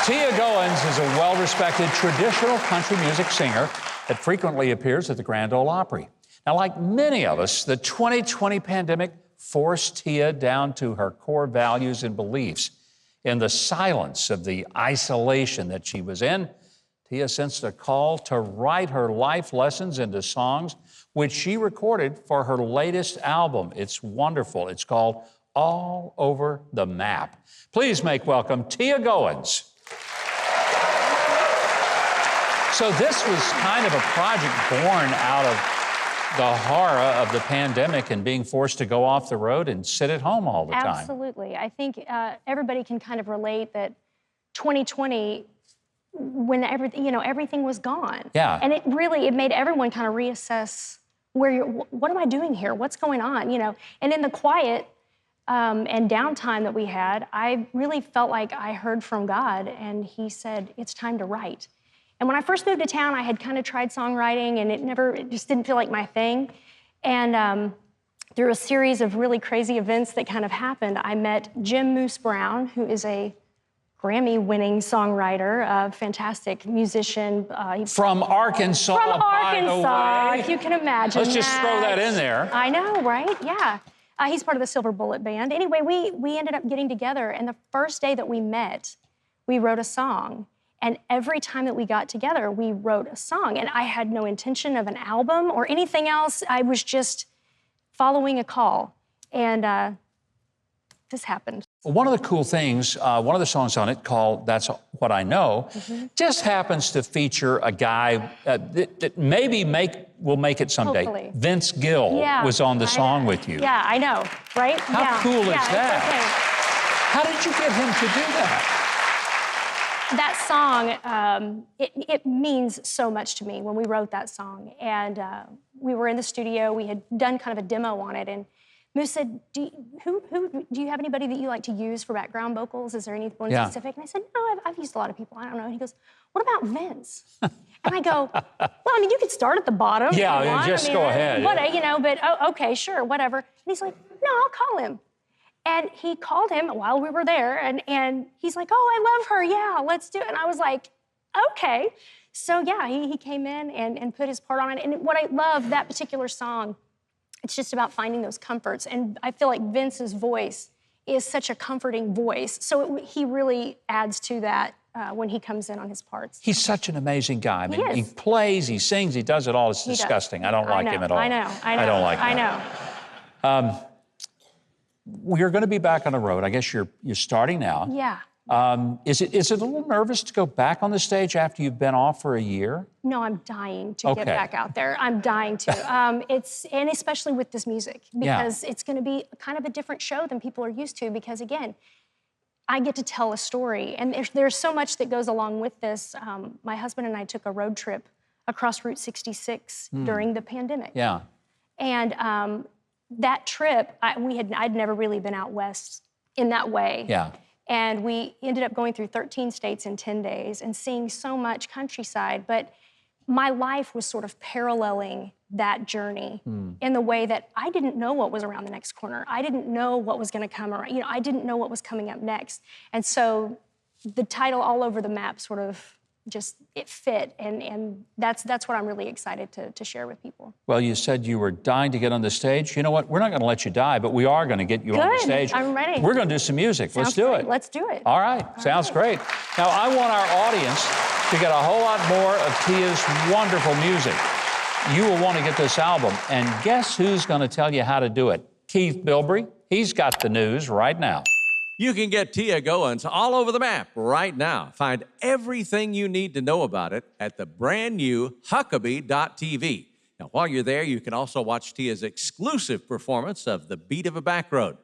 Teea Goans is a well-respected traditional country music singer that frequently appears at the Grand Ole Opry. Now, like many of us, the 2020 pandemic forced Teea down to her core values and beliefs. In the silence of the isolation that she was in, Teea sensed a call to write her life lessons into songs, which she recorded for her latest album. It's wonderful. It's called All Over the Map. Please make welcome Teea Goans. So this was kind of a project born out of the horror of the pandemic and being forced to go off the road and sit at home all the time. Absolutely. I think everybody can kind of relate that 2020, when everything was gone. Yeah. And it made everyone kind of reassess what am I doing here? What's going on? And in the quiet and downtime that we had, I really felt like I heard from God, and He said, it's time to write. And when I first moved to town, I had kind of tried songwriting, and it just didn't feel like my thing. And through a series of really crazy events that kind of happened, I met Jim Moose Brown, who is a Grammy-winning songwriter, a fantastic musician. From Arkansas, From Arkansas, by the way. if you can imagine. Let's just throw that in there. I know, right? Yeah. He's part of the Silver Bullet Band. Anyway, we ended up getting together, and the first day that we met, we wrote a song. And every time that we got together, we wrote a song. And I had no intention of an album or anything else. I was just following a call. And this happened. One of the cool things, one of the songs on it called That's What I Know, just happens to feature a guy that maybe will make it someday. Hopefully. Vince Gill was on the song with you. Yeah, I know, right? How cool is that? It's okay. How did you get him to do that? That song, it means so much to me when we wrote that song. And we were in the studio, we had done kind of a demo on it, and Moose said, do you have anybody that you like to use for background vocals? Is there anyone specific? And I said, no, I've used a lot of people, I don't know. And he goes, what about Vince? And I go, well, I mean, you could start at the bottom. Yeah, just go ahead. But okay, sure, whatever. And he's like, no, I'll call him. And he called him while we were there, and he's like, oh, I love her, yeah, let's do it. And I was like, okay. So yeah, he came in and put his part on it. And what I love, that particular song, it's just about finding those comforts. And I feel like Vince's voice is such a comforting voice. So he really adds to that when he comes in on his parts. He's such an amazing guy. I mean, he plays, he sings, he does it all. It's disgusting. I don't like him at all. I know. I don't like him. I know. We're going to be back on the road. I guess you're starting now. Yeah. Is it a little nervous to go back on the stage after you've been off for a year? No, I'm dying to get back out there. I'm dying to. And especially with this music, because it's going to be kind of a different show than people are used to. Because again, I get to tell a story, and there's so much that goes along with this. My husband and I took a road trip across Route 66 during the pandemic. Yeah. And that trip, I'd never really been out west in that way. Yeah. And we ended up going through 13 states in 10 days and seeing so much countryside. But my life was sort of paralleling that journey in the way that I didn't know what was around the next corner. I didn't know what was going to come around. I didn't know what was coming up next. And so the title All Over the Map sort of it fit, and that's what I'm really excited to share with people. Well, you said you were dying to get on the stage. You know what? We're not going to let you die, but we are going to get you on the stage. I'm ready. We're going to do some music. Let's do it. Let's do it. All right. Sounds great. Now, I want our audience to get a whole lot more of Teea's wonderful music. You will want to get this album, and guess who's going to tell you how to do it? Keith Bilbrey. He's got the news right now. You can get Teea Goans all over the map right now. Find everything you need to know about it at the brand new Huckabee.tv. Now, while you're there, you can also watch Teea's exclusive performance of The Beat of a Back Road.